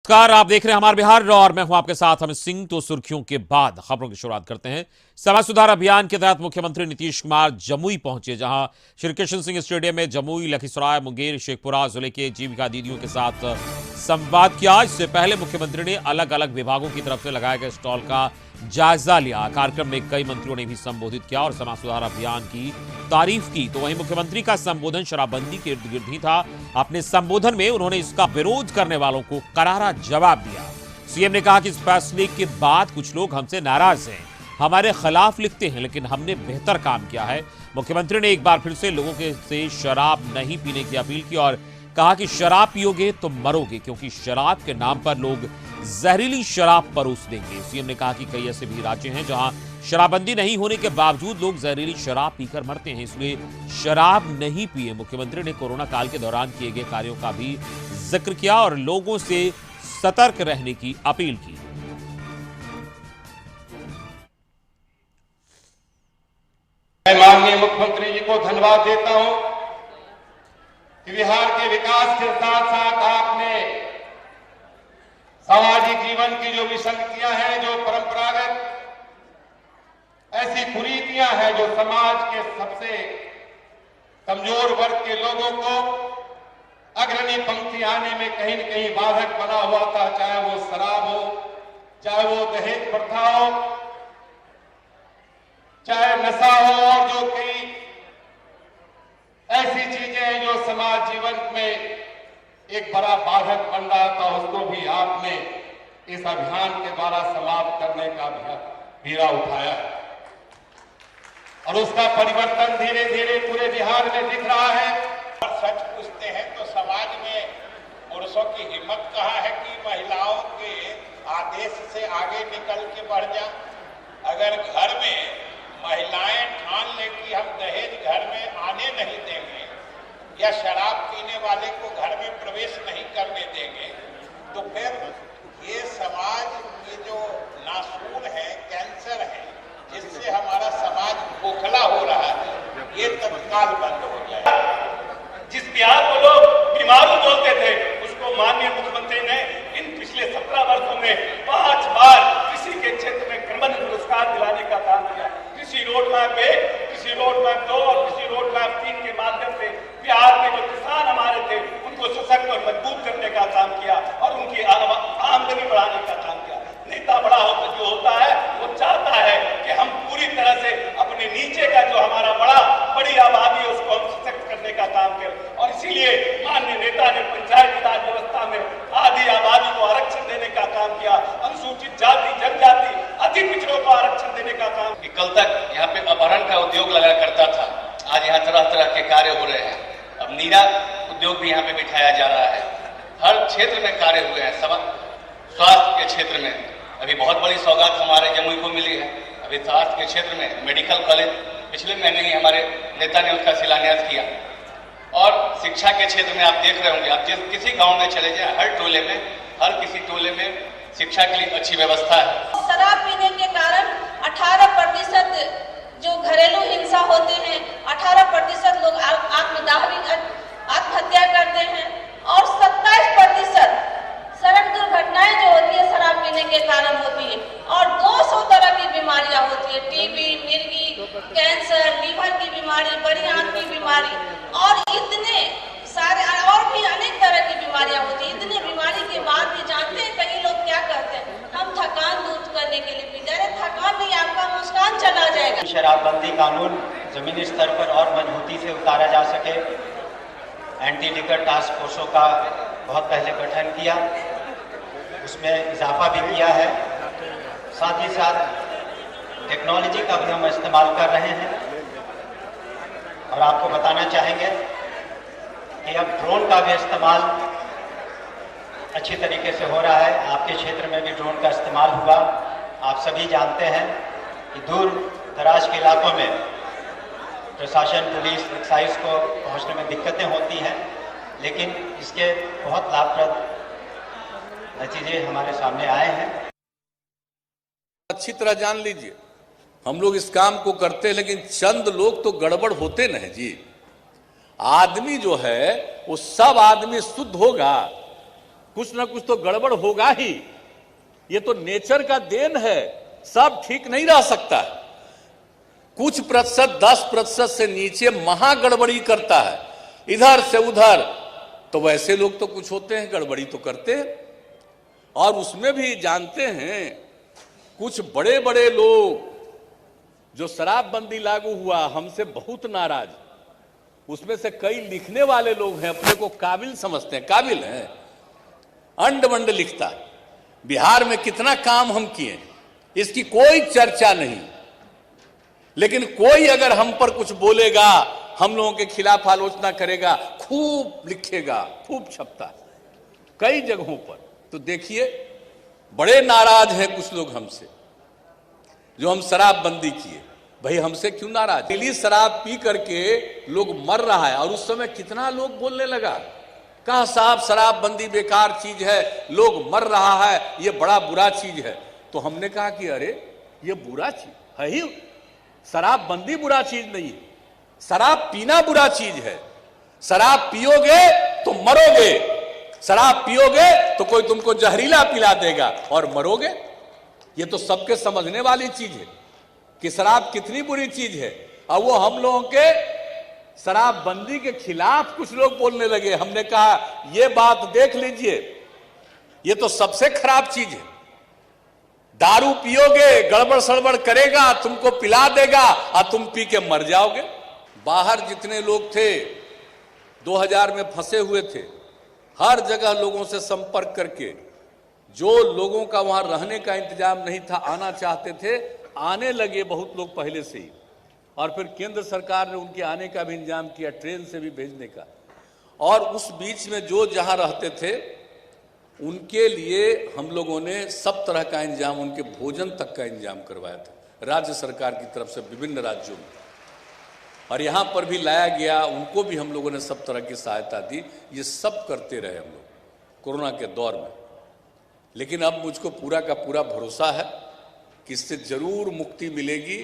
नमस्कार, आप देख रहे हैं हमारे बिहार और मैं हूं आपके साथ अमित सिंह। तो सुर्खियों के बाद खबरों की शुरुआत करते हैं। समाज सुधार अभियान के तहत मुख्यमंत्री नीतीश कुमार जमुई पहुंचे, जहां श्री कृष्ण सिंह स्टेडियम में जमुई, लखीसराय, मुंगेर, शेखपुरा जिले के जीविका दीदियों के साथ संवाद किया। इससे पहले मुख्यमंत्री ने अलग अलग विभागों की तरफ से लगाए गए स्टॉल का जायजा लिया। कार्यक्रम में कई मंत्रियों ने भी संबोधित किया और समाज सुधार अभियान की तारीफ की। तो वहीं मुख्यमंत्री का संबोधन शराबबंदी के इर्द गिर्द ही था। अपने संबोधन में उन्होंने इसका विरोध करने वालों को करारा जवाब दिया। सीएम ने कहा कि इस फैसले के बाद कुछ लोग हमसे नाराज हैं, हमारे खिलाफ लिखते हैं, लेकिन हमने बेहतर काम किया है। मुख्यमंत्री ने एक बार फिर से लोगों के से शराब नहीं पीने की अपील की और कहा कि शराब पियोगे तो मरोगे, क्योंकि शराब के नाम पर लोग जहरीली शराब परोस देंगे। सीएम ने कहा कि कई ऐसे भी राज्य हैं जहां शराबबंदी नहीं होने के बावजूद लोग जहरीली शराब पीकर मरते हैं, इसलिए शराब नहीं पिए। मुख्यमंत्री ने कोरोना काल के दौरान किए गए कार्यों का भी जिक्र किया और लोगों से सतर्क रहने की अपील की। मैं माननीय मुख्यमंत्री जी को धन्यवाद देता हूं कि बिहार के विकास के साथ साथ आपने सामाजिक जीवन की जो विसंगतियां हैं, जो परंपरागत ऐसी कुरीतियां हैं जो समाज के सबसे कमजोर वर्ग के लोगों को अग्रणी पंक्ति आने में कहीं न कहीं बाधक बना हुआ था, चाहे वो शराब हो, चाहे वो दहेज प्रथा हो, चाहे नशा हो, और जो कई ऐसी चीजें हैं जो समाज जीवन में एक बड़ा बाधक बन रहा था, उसको भी आपने इस अभियान के द्वारा समाप्त करने का बीड़ा उठाया है और उसका परिवर्तन धीरे धीरे पूरे बिहार में दिख रहा है। और सच पूछते हैं तो समाज में पुरुषों की हिम्मत कहाँ है कि महिलाओं के आदेश से आगे निकल के बढ़ जाए। अगर घर में महिलाएं ठान ले कि हम दहेज घर में आने नहीं देंगे या शराब पीने वाले को घर में प्रवेश नहीं करने देंगे, तो फिर ये समाज ये जो नासूर है, कैंसर है, जिससे हमारा समाज खोखला हो रहा है, ये तत्काल बंद हो जाए। जिस बिहार को लोग बीमारू बोलते थे, उसको माननीय मुख्यमंत्री ने इन पिछले 17 वर्षों में 5 बार कृषि के क्षेत्र में क्रमबद्ध पुरस्कार दिलाने का काम किया। कृषि रोड मैप 1, कृषि रोड मैप 2 और कृषि रोड मैप 3 के माध्यम से बिहार में जो किसान हमारे थे उनको सशक्त और मजबूत करने का काम किया और उनकी आमदनी बढ़ाने का काम किया। नेता बड़ा जो होता है वो चाहता है कि हम पूरी तरह से अपने नीचे का जो हमारा बड़ी आबादी है उसको हम सशक्त करने का काम करें, और इसीलिए माननीय नेता ने पंचायती राज व्यवस्था में आधी आबादी को आरक्षण देने का काम किया, अनुसूचित जाति, जनजाति, अति पिछड़ों को आरक्षण देने का काम। कल तक यहाँ पे अपहरण का उद्योग लगा करता था, आज यहाँ तरह तरह के कार्य हो रहे हैं। अब नीरा उद्योग भी यहाँ पे बिठाया जा रहा है। हर क्षेत्र में कार्य हुए हैं। स्वास्थ्य के क्षेत्र में अभी बहुत बड़ी सौगात हमारे जमुई को मिली है। अभी स्वास्थ्य के क्षेत्र में मेडिकल कॉलेज पिछले महीने ही हमारे नेता ने उसका शिलान्यास किया। और शिक्षा के क्षेत्र में आप देख रहे होंगे, आप किसी गांव में चले जाएं, हर किसी टोले में शिक्षा के लिए अच्छी व्यवस्था है। शराब पीने के कारण 18% जो घरेलू हिंसा होते हैं, 18% लोग आत्महत्या करते हैं और 27% सड़क दुर्घटनाएं जो होती है शराब पीने के कारण होती है, और 200 तरह की बीमारियां होती है, टीबी, मिर्गी, कैंसर, लीवर की बीमारी, बड़ी आंत की बीमारी और इतने सारे और भी अनेक तरह की बीमारियां होती है। इतने बीमारी के बाद भी जानते हैं कई लोग क्या करते हैं, हम थकान दूर करने के लिए पीते हैं। थकान नहीं, आपका मुस्कान चला जाएगा। शराबबंदी कानून जमीनी स्तर पर और मजबूती से उतारा जा सके, एंटी लिकर टास्क फोर्सों का बहुत पहले गठन किया, उसमें इजाफा भी किया है। साथ ही साथ टेक्नोलॉजी का भी हम इस्तेमाल कर रहे हैं और आपको बताना चाहेंगे कि अब ड्रोन का भी इस्तेमाल अच्छी तरीके से हो रहा है। आपके क्षेत्र में भी ड्रोन का इस्तेमाल हुआ। आप सभी जानते हैं कि दूर दराज के इलाकों में प्रशासन, पुलिस, एक्साइज को पहुंचने में दिक्कतें होती हैं, लेकिन इसके बहुत लाभप्रद नतीजे हमारे सामने आए हैं। अच्छी तरह जान लीजिए, हम लोग इस काम को करते हैं, लेकिन चंद लोग तो गड़बड़ होते नहीं जी। आदमी जो है वो सब आदमी शुद्ध होगा, कुछ ना कुछ तो गड़बड़ होगा ही। ये तो नेचर का देन है, सब ठीक नहीं रह सकता। कुछ प्रतिशत 10% से नीचे महा गड़बड़ी करता है, इधर से उधर। तो वैसे लोग तो कुछ होते हैं, गड़बड़ी तो करते हैं। और उसमें भी जानते हैं कुछ बड़े बड़े लोग जो शराबबंदी लागू हुआ हमसे बहुत नाराज, उसमें से कई लिखने वाले लोग हैं, अपने को काबिल समझते हैं, काबिल हैं, अंड बंड लिखता है। बिहार में कितना काम हम किए इसकी कोई चर्चा नहीं, लेकिन कोई अगर हम पर कुछ बोलेगा, हम लोगों के खिलाफ आलोचना करेगा, खूब लिखेगा, खूब छपता कई जगहों पर। तो देखिए बड़े नाराज हैं कुछ लोग हमसे, जो हम शराबबंदी किए। भाई हमसे क्यों नाराज? पीली शराब पी करके लोग मर रहा है, और उस समय कितना लोग बोलने लगा, कहा साहब शराबबंदी बेकार चीज है, लोग मर रहा है, ये बड़ा बुरा चीज है। तो हमने कहा कि अरे ये बुरा चीज है ही, शराबबंदी बुरा चीज नहीं है, शराब पीना बुरा चीज है। शराब पियोगे तो मरोगे, शराब पियोगे तो कोई तुमको जहरीला पिला देगा और मरोगे। ये तो सबके समझने वाली चीज है कि शराब कितनी बुरी चीज है। और वो हम लोगों के शराबबंदी के खिलाफ कुछ लोग बोलने लगे। हमने कहा ये बात देख लीजिए, ये तो सबसे खराब चीज है। दारू पियोगे, गड़बड़ सड़बड़ करेगा, तुमको पिला देगा और तुम पी के मर जाओगे। बाहर जितने लोग थे 2000 में फंसे हुए थे, हर जगह लोगों से संपर्क करके, जो लोगों का वहां रहने का इंतजाम नहीं था, आना चाहते थे, आने लगे बहुत लोग पहले से ही। और फिर केंद्र सरकार ने उनके आने का भी इंतजाम किया, ट्रेन से भी भेजने का। और उस बीच में जो जहां रहते थे उनके लिए हम लोगों ने सब तरह का इंतजाम, उनके भोजन तक का इंतजाम करवाया था राज्य सरकार की तरफ से विभिन्न राज्यों में। और यहाँ पर भी लाया गया, उनको भी हम लोगों ने सब तरह की सहायता दी। ये सब करते रहे हम लोग कोरोना के दौर में। लेकिन अब मुझको पूरा का पूरा भरोसा है कि इससे जरूर मुक्ति मिलेगी।